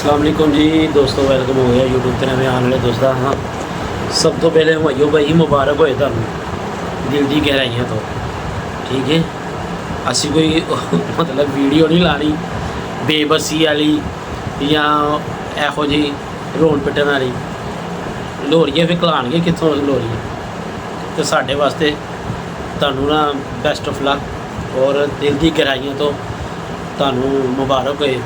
अस्सलाम वालेकुम जी दोस्तों, वेलकम हो गया यूट्यूब ते नवे आने वाले दोस्तों। हाँ, सब तो पहले भाइयों भाई मुबारक होए तुहानू दिल दी गहराइयां तो। ठीक है, असी कोई मतलब वीडियो नहीं लानी बेबसी वाली या एहो जी रोन पिटन वाली। लोहड़िए फिर खलाणगे कितों लोहड़िए, तो साढ़े वास्ते तुहानू ना बेस्ट ऑफ लक और दिल दी गहराइयां तो तुहानू मुबारक होए,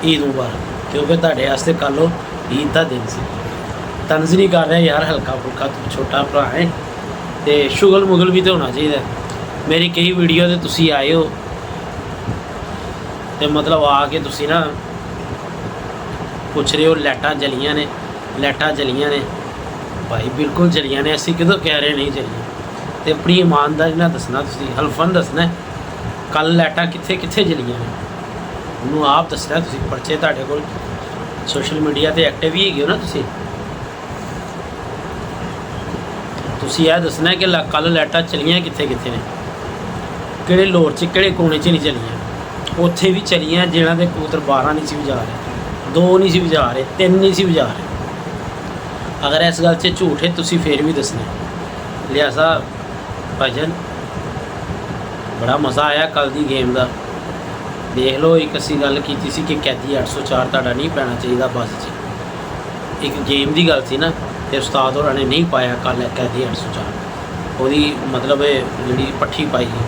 ईद मुबारक। क्योंकि तुहाडे वास्ते कल ईद का दिन से तंज नहीं कर रहा यार, हल्का फुल्का छोटा भरा है तो शुगल मुगल भी तो होना चाहिए। मेरी कई वीडियो तो तुसी आए हो तो मतलब आके तुसी ना पूछ रहे हो लाइटां जलियां ने, लाइटां जलियां ने भाई, बिल्कुल जलियां ने। असी कितों कह रहे नहीं जलियां, तो अपनी ईमानदारी ना दसना, तुसी हल्फन दसना कल लाइटां कित्थे कित्थे जलियां ने, उन्होंने आप दसना। तुसी पर्चे तुहाडे कोल सोशल मीडिया ते एक्टिव ही हो ना, तुसी यह दसना कि कल लाइटां चलियां कित्थे कित्थे ने, किहड़े लोड़ च किहड़े कोने च नहीं चलियां। उत्थे भी चलियां जिन्हां दे कबूतर 12 नहीं सी बजा रहे, 2 नहीं सी बजा रहे, 3 नहीं सी बजा रहे। अगर इस गल च झूठ है तुसी फिर भी दसना। लिहाजा भाईजान बड़ा मज़ा आया कल दी गेम का। देख लो, एक असी गल की कि कैदी 804 तुहाडा नहीं पैना चाहिए बस च, एक गेम की गल सी ना, तो उस्ताद होरां ने नहीं पाया कल कैदी 804। वही मतलब जी पट्ठी पाई है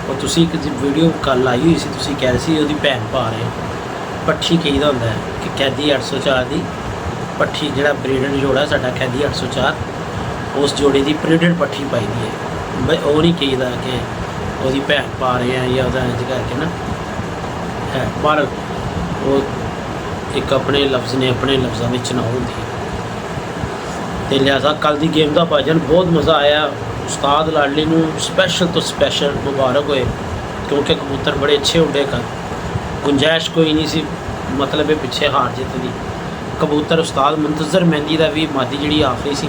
वो, तुसी एक वीडियो कल आई हुई सी, तुसी कह रहे सी उसदी भैन पा रहे हो। पट्ठी कही दा हुंदा है कि कैदी 804 की पट्ठी, जिहड़ा ब्रीडर जोड़ा साडा कैदी 804, उस जोड़े की ब्रीडर पट्ठी पाई दी है बई। वो नहीं कही दा कि उसदी भैन पा रहे हैं या उसदा इंज करके ना है, पर वो एक अपने लफ्ज़ ने अपने लफ्ज़ों में चुनाव होती है। तो लिहाजा कल की गेम का भाईजान बहुत मज़ा आया। उस्ताद लाडली नूं स्पैशल तो स्पैशल मुबारक होए, क्योंकि कबूतर बड़े अच्छे उड़े कर, गुंजाइश कोई नहीं सी मतलब है पिछे हार जित दी। कबूतर उस्ताद मुंतज़र मेहंदी का भी मादी जी आखिरी सी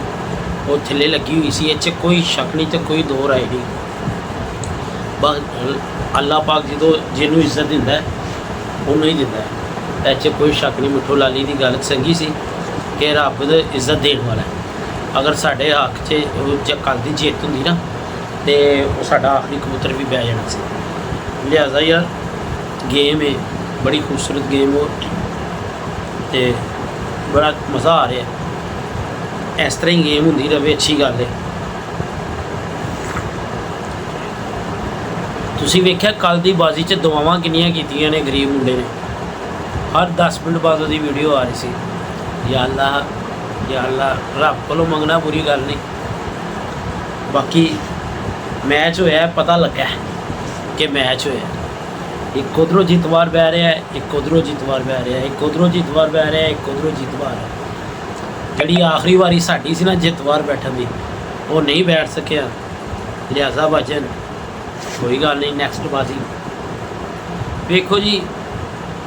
वो थले लगी हुई सी, इस कोई शक नहीं तो कोई दो राय नहीं। बस अल्लाह पाक जो जिन्हों इज्जत दिंदा है उन्होंने ही दिंदा है, ऐसे कोई शक नहीं। मिठू लाली की गल संगी सी कि रब इज्जत देने वाला है। अगर साढ़े हक च कल की जित होंगी ना तो साडा आखिरी कबूतर भी बह जाना सी। लिहाजा यार गेम है बड़ी खूबसूरत गेम हो, तो बड़ा मज़ा आ रहा है। इस तरह ही गेम होंदी रहे, अच्छी गल है। तुसी वेख्या कल की बाजी च दुआवां किन्नियां कीतियां ने गरीब मुंडे ने। हर 10 मिनट बाद उसकी वीडियो आ रही सी, या अल्लाह रब कोलों मंगना बुरी गल नहीं। बाकी मैच होया, पता लगा कि मैच होया। एक उधरों जितवार बह रहा है, एक उधरों जितवार बह रहा है, एक उधरों जितवार बह रहा है, एक उधरों जितवार है। जी आखिरी वारी साडी सी ना जितवार बैठन की, वो नहीं बैठ सकिया। लिहाजा भाईजान कोई गल नहीं, नैक्सट बाजी देखो जी,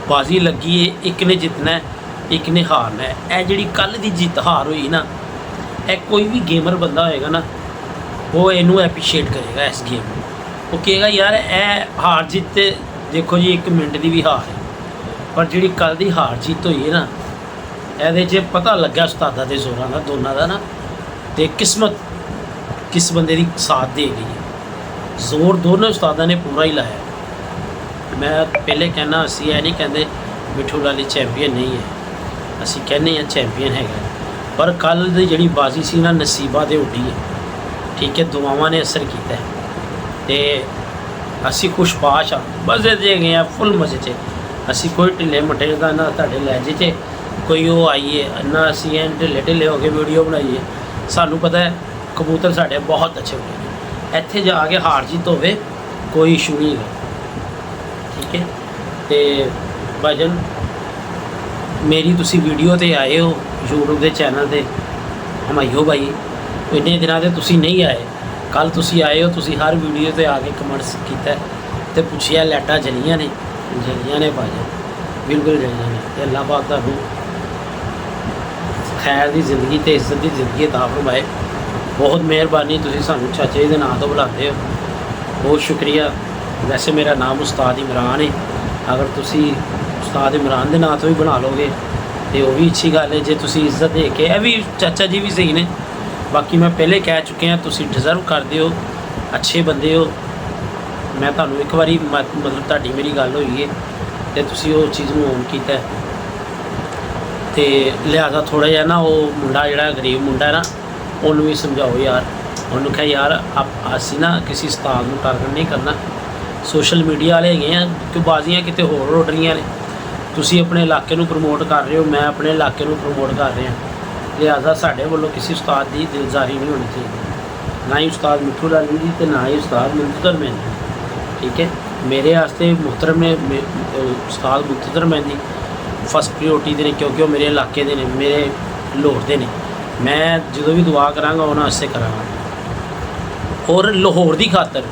बाजी लगी है, एक ने जितना है एक ने हारना है। यह जी कल की जित हार हुई ना, यह कोई भी गेमर बंदा होएगा ना वो इनू एप्रीशिएट करेगा इस गेम में। वो कहेगा यार ए हार जीत देखो जी 1 मिनट की भी हार है, पर जी कल की हार जीत हुई है ना, ये पता लग्या उस्तादा के जोरां का दोनों का ना, तो किस्मत किस बंदे की साथ दे गई है। जोर दोनों उस्तादा ने पूरा ही लाया। मैं पहले कहना असी यह नहीं कहते मिठू लाली चैंपीयन नहीं है, असी कहने हैं चैंपीयन है। पर कल की जी बाजी सी ना नसीबा दे उड्डी है। ठीक है, दुआवां ने असर किया तो असी खुशपाश हाँ, मजे दे गए हैं, फुल मजे च। असी कोई ढिले मटे का ना तुहाडे लहजे च कोई वो आईए ना, असी ढिले ढिले होकर वीडियो बनाइए। सानू पता है कबूतर साढ़े बहुत अच्छे होते हैं, इत्थे जाके हार जीत होवे कोई इशू नहीं है। ठीक है, तो भाईजान मेरी तुसी वीडियो ते आए हो यूट्यूब के चैनल ते हमाइयो भाई, इन्ने दिनों से तुसी नहीं आए, कल तुसी आए हो। तुसी हर वीडियो ते आके कमेंट्स किया तो पूछिया लाइटां जलियां ने भाईजान, बिल्कुल जलियां ने। ते अल्लाह पाक तुहानू खैर की जिंदगी तो इज्जत की जिंदगी अता फरमाए। बहुत मेहरबानी, तुसी सानू चाचे के नाम तो बुलाते हो, बहुत शुक्रिया। वैसे मेरा नाम उस्ताद इमरान है, अगर तुसी उस्ताद इमरान के नाम तो भी बना लोगे ਤੇ ਉਹ ਵੀ ਅੱਛੀ ਗੱਲ ਹੈ ਜੇ ਤੁਸੀਂ ਇੱਜ਼ਤ ਦੇ ਕੇ। ਇਹ ਵੀ ਚਾਚਾ ਜੀ ਵੀ ਸਹੀ ਨੇ, ਬਾਕੀ ਮੈਂ ਪਹਿਲੇ ਕਹਿ ਚੁੱਕਿਆ ਤੁਸੀਂ ਡਿਜ਼ਰਵ ਕਰਦੇ ਹੋ, ਅੱਛੇ ਬੰਦੇ ਹੋ। ਮੈਂ ਤੁਹਾਨੂੰ ਇੱਕ ਵਾਰੀ ਮਤਲਬ ਤੁਹਾਡੀ ਮੇਰੀ ਗੱਲ ਹੋਈ ਹੈ ਤੇ ਤੁਸੀਂ ਉਹ ਚੀਜ਼ ਨੂੰ ਓਨ ਕੀਤਾ ਤੇ ਲਿਹਾਜ਼ਾ ਥੋੜ੍ਹਾ ਜਿਹਾ ਨਾ ਉਹ ਮੁੰਡਾ ਜਿਹੜਾ ਗਰੀਬ ਮੁੰਡਾ ਨਾ ਉਹਨੂੰ ਵੀ ਸਮਝਾਓ ਯਾਰ, ਉਹਨੂੰ ਕਿਹਾ ਯਾਰ ਅਸੀਂ ਨਾ ਕਿਸੇ ਉਸਤਾਦ ਨੂੰ ਟਾਰਗੇਟ ਨਹੀਂ ਕਰਨਾ, ਸੋਸ਼ਲ ਮੀਡੀਆ ਵਾਲੇ ਹੈਗੇ ਆ ਕਿ ਬਾਜ਼ੀਆਂ ਕਿਤੇ ਹੋਰ ਉੱਡ ਰਹੀਆਂ ਨੇ, ਤੁਸੀਂ ਆਪਣੇ ਇਲਾਕੇ ਨੂੰ ਪ੍ਰਮੋਟ ਕਰ ਰਹੇ ਹੋ, ਮੈਂ ਆਪਣੇ ਇਲਾਕੇ ਨੂੰ ਪ੍ਰਮੋਟ ਕਰ ਰਿਹਾ, ਲਿਹਾਜ਼ਾ ਸਾਡੇ ਵੱਲੋਂ ਕਿਸੇ ਉਸਤਾਦ ਦੀ ਦਿਲਜ਼ਾਰੀ ਨਹੀਂ ਹੋਣੀ ਚਾਹੀਦੀ, ਨਾ ਹੀ ਉਸਤਾਦ ਮਿੱਠੂ ਲਾਲੀ ਦੀ ਤੇ ਨਾ ਹੀ ਉਸਤਾਦ ਮੁੰਤਜ਼ਰ ਮਹਿੰਦੀ। ਠੀਕ ਹੈ, ਮੇਰੇ ਵਾਸਤੇ ਮੁਹਤਰਮ ਨੇ ਉਸਤਾਦ ਮੁੰਤਜ਼ਰ ਮਹਿੰਦੀ ਫਸਟ ਪ੍ਰਾਇਓਰਟੀ ਦੇ ਨੇ, ਕਿਉਂਕਿ ਉਹ ਮੇਰੇ ਇਲਾਕੇ ਦੇ ਨੇ, ਮੇਰੇ ਲਾਹੌਰ ਦੇ ਨੇ। ਮੈਂ ਜਦੋਂ ਵੀ ਦੁਆ ਕਰਾਂਗਾ ਉਹਨਾਂ ਵਾਸਤੇ ਕਰਾਂਗਾ, ਔਰ ਲਾਹੌਰ ਦੀ ਖਾਤਰ,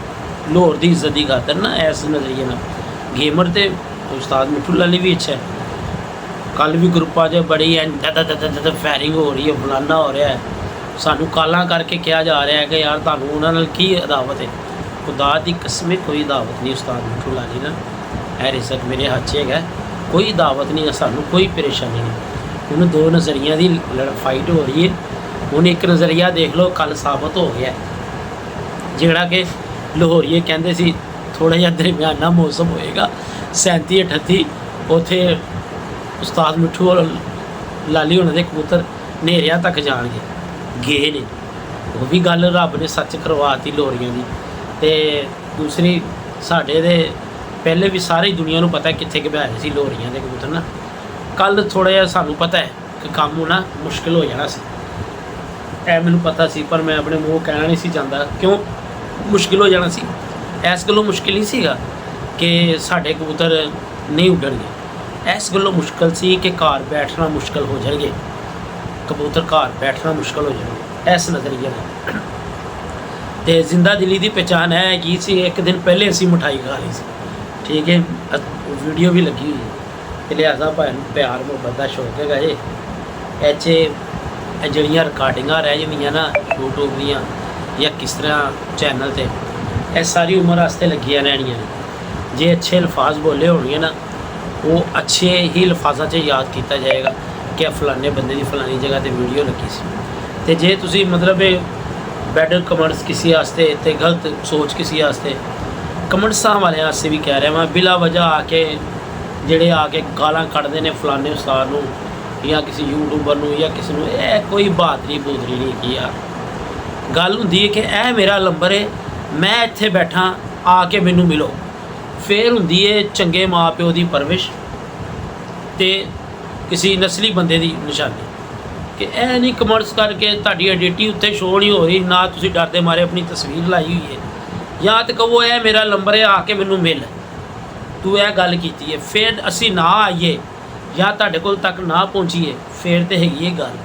ਲਾਹੌਰ ਦੀ ਇੱਜ਼ਤ ਦੀ ਖਾਤਰ ਨਾ ਇਸ ਨਜ਼ਰੀਏ ਨਾਲ ਗੇਮਰ ਤੇ ਉਸਤਾਦ ਮਿੱਠੂ ਲਾਲੀ ਵੀ ਅੱਛਾ ਹੈ। ਕੱਲ੍ਹ ਵੀ ਗਰੁੱਪਾਂ 'ਚ ਬੜੀ ਫਾਇਰਿੰਗ ਹੋ ਰਹੀ ਹੈ, ਫਲਾਨਾ ਹੋ ਰਿਹਾ ਹੈ, ਸਾਨੂੰ ਕਾਲਾਂ ਕਰਕੇ ਕਿਹਾ ਜਾ ਰਿਹਾ ਹੈ ਕਿ ਯਾਰ ਤੁਹਾਨੂੰ ਉਹਨਾਂ ਨਾਲ ਕੀ ਅਦਾਵਤ ਹੈ। ਖੁਦਾ ਦੀ ਕਸਮ ਕੋਈ ਦਾਵਤ ਨਹੀਂ ਉਸਤਾਦ ਮਿੱਠੂ ਲਾਲੀ ਨਾਲ, ਇਹ ਰਿਜ਼ਕ ਮੇਰੇ ਹੱਥ 'ਚ ਹੈਗਾ, ਕੋਈ ਦਾਵਤ ਨਹੀਂ, ਸਾਨੂੰ ਕੋਈ ਪਰੇਸ਼ਾਨੀ ਨਹੀਂ। ਹੁਣ ਦੋ ਨਜ਼ਰੀਆਂ ਦੀ ਫਾਈਟ ਹੋ ਰਹੀ ਹੈ। ਹੁਣ ਇੱਕ ਨਜ਼ਰੀਆ ਦੇਖ ਲਓ ਕੱਲ੍ਹ ਸਾਬਤ ਹੋ ਗਿਆ, ਜਿਹੜਾ ਕਿ ਲਾਹੌਰੀਏ ਕਹਿੰਦੇ ਸੀ ਥੋੜ੍ਹਾ ਜਿਹਾ ਦਰਮਿਆਨਾ ਮੌਸਮ ਹੋਏਗਾ 37-38, ਉੱਥੇ ਉਸਤਾਦ ਮਿੱਠੂ ਲਾਲੀ ਹੋਣਾ ਦੇ ਕਬੂਤਰ ਹਨੇਰਿਆਂ ਤੱਕ ਜਾਣਗੇ, ਗਏ ਨੇ। ਉਹ ਵੀ ਗੱਲ ਰੱਬ ਨੇ ਸੱਚ ਕਰਵਾਤੀ ਲਾਹੌਰੀਆਂ ਦੀ। ਤੇ ਦੂਸਰੀ ਸਾਡੇ ਦੇ ਪਹਿਲੇ ਵੀ ਸਾਰੀ ਦੁਨੀਆ ਨੂੰ ਪਤਾ ਕਿੱਥੇ ਘਬਾ ਰਹੇ ਸੀ ਲਾਹੌਰੀਆਂ ਦੇ ਕਬੂਤਰ ਨਾ। ਕੱਲ੍ਹ ਥੋੜ੍ਹਾ ਜਿਹਾ ਸਾਨੂੰ ਪਤਾ ਹੈ ਕਿ ਕੰਮ ਹੋਣਾ ਮੁਸ਼ਕਿਲ ਹੋ ਜਾਣਾ ਸੀ, ਇਹ ਮੈਨੂੰ ਪਤਾ ਸੀ, ਪਰ ਮੈਂ ਆਪਣੇ ਮੂੰਹ ਕਹਿਣਾ ਨਹੀਂ ਸੀ ਚਾਹੁੰਦਾ। ਕਿਉਂ ਮੁਸ਼ਕਿਲ ਹੋ ਜਾਣਾ ਸੀ? ਇਸ ਗੱਲੋਂ ਮੁਸ਼ਕਿਲ ਨਹੀਂ ਸੀਗਾ ਕਿ ਸਾਡੇ ਕਬੂਤਰ ਨਹੀਂ ਉੱਡਣਗੇ, ਇਸ ਗੱਲੋਂ ਮੁਸ਼ਕਿਲ ਸੀ ਕਿ ਘਰ ਬੈਠਣਾ ਮੁਸ਼ਕਿਲ ਹੋ ਜਾਣਗੇ, ਕਬੂਤਰ ਘਰ ਬੈਠਣਾ ਮੁਸ਼ਕਿਲ ਹੋ ਜਾਣਗੇ ਇਸ ਨਜ਼ਰੀਏ ਨਾਲ। ਤੇ ਜ਼ਿੰਦਾ ਦਿਲੀ ਦੀ ਪਹਿਚਾਣ ਹੈ ਕੀ ਸੀ, ਇੱਕ ਦਿਨ ਪਹਿਲੇ ਅਸੀਂ ਮਿਠਾਈ ਖਾ ਲਈ ਸੀ, ਠੀਕ ਹੈ, ਵੀਡੀਓ ਵੀ ਲੱਗੀ ਹੋਈ ਹੈ। ਤੇ ਲਿਹਾਜ਼ਾ ਭਾਈ ਨੂੰ ਪਿਆਰ ਮੁਹੱਬਤ ਦਾ ਸ਼ੌਕ ਹੈਗਾ ਇਹ ਜਿਹੜੀਆਂ ਰਿਕਾਰਡਿੰਗਾਂ ਰਹਿ ਜਾਂਦੀਆਂ ਨਾ YouTube ਦੀਆਂ ਜਾਂ ਕਿਸ ਤਰ੍ਹਾਂ ਚੈਨਲ 'ਤੇ, ਇਹ ਸਾਰੀ ਉਮਰ ਵਾਸਤੇ ਲੱਗੀਆਂ ਰਹਿਣੀਆਂ ਨੇ। ਜੇ ਅੱਛੇ ਅਲਫਾਜ਼ ਬੋਲੇ ਹੋਣਗੇ ਨਾ, ਉਹ ਅੱਛੇ ਹੀ ਅਲਫਾਜ਼ਾਂ 'ਚ ਯਾਦ ਕੀਤਾ ਜਾਏਗਾ ਕਿ ਫਲਾਣੇ ਬੰਦੇ ਦੀ ਫਲਾਣੀ ਜਗ੍ਹਾ 'ਤੇ ਵੀਡੀਓ ਲੱਗੀ ਸੀ। ਤੇ ਜੇ ਤੁਸੀਂ ਮਤਲਬ ਬੈਡ ਕਮੈਂਟਸ ਕਿਸੇ ਵਾਸਤੇ ਤੇ ਗਲਤ ਸੋਚ ਕਿਸੇ ਵਾਸਤੇ, ਕਮੈਂਟਸਾਂ ਵਾਲਿਆਂ ਵਾਸਤੇ ਵੀ ਕਹਿ ਰਿਹਾ ਮੈਂ, ਬਿਲਾ ਵਜ੍ਹਾ ਆ ਕੇ ਜਿਹੜੇ ਆ ਕੇ ਗਾਲਾਂ ਕੱਢਦੇ ਨੇ ਫਲਾਣੇ ਉਸਤਾਦ ਨੂੰ ਜਾਂ ਕਿਸੇ ਯੂਟਿਊਬਰ ਨੂੰ ਜਾਂ ਕਿਸੇ ਨੂੰ, ਇਹ ਕੋਈ ਬਹਾਦਰੀ ਬੂਦਰੀ ਨਹੀਂ ਕੀ ਯਾਰ। ਗੱਲ ਹੁੰਦੀ ਹੈ ਕਿ ਇਹ ਮੇਰਾ ਨੰਬਰ ਹੈ, ਮੈਂ ਇੱਥੇ ਬੈਠਾ, ਆ ਕੇ ਮੈਨੂੰ ਮਿਲੋ। ਫਿਰ ਹੁੰਦੀ ਹੈ ਚੰਗੇ ਮਾਂ ਪਿਓ ਦੀ ਪਰਵਿਸ਼ ਤੇ ਕਿਸੇ ਨਸਲੀ ਬੰਦੇ ਦੀ ਨਿਸ਼ਾਨੀ, ਕਿ ਇਹ ਨਹੀਂ ਕਮਰਸ ਕਰਕੇ ਤੁਹਾਡੀ ਆਈਡੈਂਟੀ ਉੱਤੇ ਸ਼ੋਅ ਨਹੀਂ ਹੋ ਰਹੀ, ਨਾ ਤੁਸੀਂ ਡਰਦੇ ਮਾਰੇ ਆਪਣੀ ਤਸਵੀਰ ਲਾਈ ਹੋਈ ਹੈ, ਜਾਂ ਤਾਂ ਕਹੋ ਇਹ ਮੇਰਾ ਨੰਬਰ ਹੈ, ਆ ਕੇ ਮੈਨੂੰ ਮਿਲ, ਤੂੰ ਇਹ ਗੱਲ ਕੀਤੀ ਹੈ। ਫਿਰ ਅਸੀਂ ਨਾ ਆਈਏ ਜਾਂ ਤੁਹਾਡੇ ਕੋਲ ਤੱਕ ਨਾ ਪਹੁੰਚੀਏ, ਫਿਰ ਤਾਂ ਹੈਗੀ ਇਹ ਗੱਲ।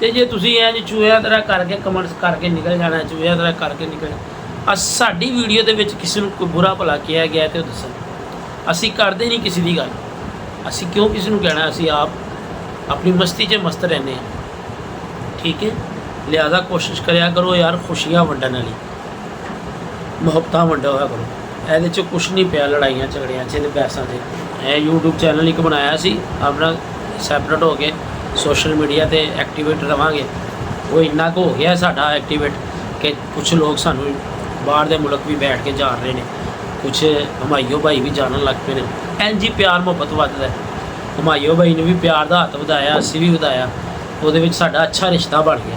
ਤੇ ਜੇ ਤੁਸੀਂ ਇੰਝ ਚੂਹਿਆਂ ਤਰ੍ਹਾਂ ਕਰਕੇ ਕਮੈਂਟਸ ਕਰਕੇ ਨਿਕਲ ਜਾਣਾ, ਚੂਹਿਆਂ ਤਰ੍ਹਾਂ ਕਰਕੇ ਨਿਕਲ, ਸਾਡੀ ਵੀਡੀਓ ਦੇ ਵਿੱਚ ਕਿਸੇ ਨੂੰ ਕੋਈ ਬੁਰਾ ਭਲਾ ਕਿਹਾ ਗਿਆ ਤੇ ਉਹ ਦੱਸਣ। ਅਸੀਂ ਕਰਦੇ ਨਹੀਂ ਕਿਸੇ ਦੀ ਗੱਲ, ਅਸੀਂ ਕਿਉਂ ਕਿਸੇ ਨੂੰ ਕਹਿਣਾ, ਅਸੀਂ ਆਪ ਆਪਣੀ ਮਸਤੀ 'ਚ ਮਸਤ ਰਹਿੰਦੇ ਹਾਂ। ਠੀਕ ਹੈ, ਲਿਹਾਜ਼ਾ ਕੋਸ਼ਿਸ਼ ਕਰਿਆ ਕਰੋ ਯਾਰ ਖੁਸ਼ੀਆਂ ਵੰਡਣ ਵਾਲੀ, ਮੁਹੱਬਤਾਂ ਵੰਡਿਆ ਹੋਇਆ ਕਰੋ। ਇਹਦੇ 'ਚ ਕੁਛ ਨਹੀਂ ਪਿਆ ਲੜਾਈਆਂ ਝਗੜਿਆਂ 'ਚ ਤੇ ਪੈਸਿਆਂ 'ਤੇ। ਇਹ YouTube ਚੈਨਲ ਇੱਕ ਬਣਾਇਆ ਸੀ ਆਪਣਾ, ਸੈਪਰੇਟ ਹੋ ਕੇ ਸੋਸ਼ਲ ਮੀਡੀਆ 'ਤੇ ਐਕਟੀਵੇਟ ਰਵਾਂਗੇ। ਉਹ ਇੰਨਾ ਕੁ ਹੋ ਗਿਆ ਸਾਡਾ ਐਕਟੀਵੇਟ ਕਿ ਕੁਛ ਲੋਕ ਸਾਨੂੰ ਬਾਹਰ ਦੇ ਮੁਲਕ ਵੀ ਬੈਠ ਕੇ ਜਾਣ ਰਹੇ ਨੇ, ਕੁਛ ਹਮਾਇਓ ਭਾਈ ਵੀ ਜਾਣਨ ਲੱਗ ਪਏ ਨੇ। ਇੰਝ ਹੀ ਪਿਆਰ ਮੁਹੱਬਤ ਵੱਧਦਾ। ਹਮਾਇਓ ਭਾਈ ਨੇ ਵੀ ਪਿਆਰ ਦਾ ਹੱਥ ਵਧਾਇਆ, ਅਸੀਂ ਵੀ ਵਧਾਇਆ, ਉਹਦੇ ਵਿੱਚ ਸਾਡਾ ਅੱਛਾ ਰਿਸ਼ਤਾ ਬਣ ਗਿਆ।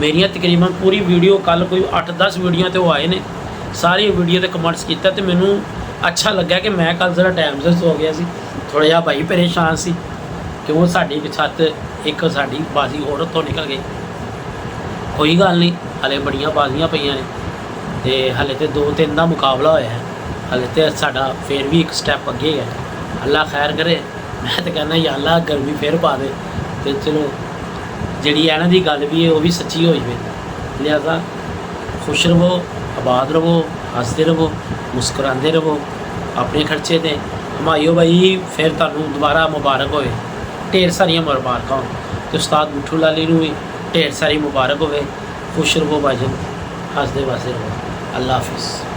ਮੇਰੀਆਂ ਤਕਰੀਬਨ ਪੂਰੀ ਵੀਡੀਓ ਕੱਲ੍ਹ ਕੋਈ 8-10 ਵੀਡੀਓ 'ਤੇ ਉਹ ਆਏ ਨੇ, ਸਾਰੀ ਵੀਡੀਓ 'ਤੇ ਕਮੈਂਟਸ ਕੀਤਾ ਤੇ ਮੈਨੂੰ ਅੱਛਾ ਲੱਗਾ ਕਿ ਮੈਂ ਕੱਲ੍ਹ ਜ਼ਰਾ ਟਾਈਮ ਸਿਰ ਸੋ ਗਿਆ ਸੀ, ਥੋੜ੍ਹਾ ਜਿਹਾ ਭਾਈ ਪਰੇਸ਼ਾਨ ਸੀ ਕਿਉਂ ਸਾਡੀ ਇੱਕ ਛੱਤ, ਇੱਕ ਸਾਡੀ ਬਾਜ਼ੀ ਹੋਰ ਤੋਂ ਨਿਕਲ ਗਈ। ਕੋਈ ਗੱਲ ਨਹੀਂ, ਹਲੇ ਬੜੀਆਂ ਬਾਜ਼ੀਆਂ ਪਈਆਂ ਨੇ ਤੇ ਹਲੇ ਤੇ 2-3 ਦਾ ਮੁਕਾਬਲਾ ਹੋਇਆ ਹੈ, ਹਲੇ ਤੇ ਸਾਡਾ ਫਿਰ ਵੀ ਇੱਕ ਸਟੈਪ ਅੱਗੇ ਹੈ। ਅੱਲਾ ਖੈਰ ਕਰੇ। ਮੈਂ ਤਾਂ ਕਹਿੰਦਾ ਯਾ ਅੱਲਾ ਗਰਮੀ ਫਿਰ ਪਾ ਦੇ ਤੇ ਚਲੋ ਜਿਹੜੀ ਇਹਨਾਂ ਦੀ ਗੱਲ ਵੀ ਹੈ ਉਹ ਵੀ ਸੱਚੀ ਹੋ ਜਾਵੇ। ਲਿਹਾਜ਼ਾ ਖੁਸ਼ ਰਹੋ, ਆਬਾਦ ਰਹੋ, ਹੱਸਦੇ ਰਹੋ, ਮੁਸਕਰਾਉਂਦੇ ਰਹੋ ਆਪਣੇ ਖਰਚੇ 'ਤੇ। ਹਮਾਇਓ ਭਾਈ ਫਿਰ ਤੁਹਾਨੂੰ ਦੁਬਾਰਾ ਮੁਬਾਰਕ ਹੋਵੇ, ਢੇਰ ਸਾਰੀਆਂ ਮੁਬਾਰਕਾਂ ਹੋਣ, ਤੇ ਉਸਤਾਦ ਮਿੱਠੂ ਲਾਲੀ ਨੂੰ ਵੀ ਢੇਰ ਸਾਰੀ ਮੁਬਾਰਕ ਹੋਵੇ। ਖੁਸ਼ ਰਹੋ ਭਾਈਜਨ, ਹੱਸਦੇ ਵਸਦੇ ਰਹੋ। ਅੱਲਾ ਹਾਫਿਜ਼।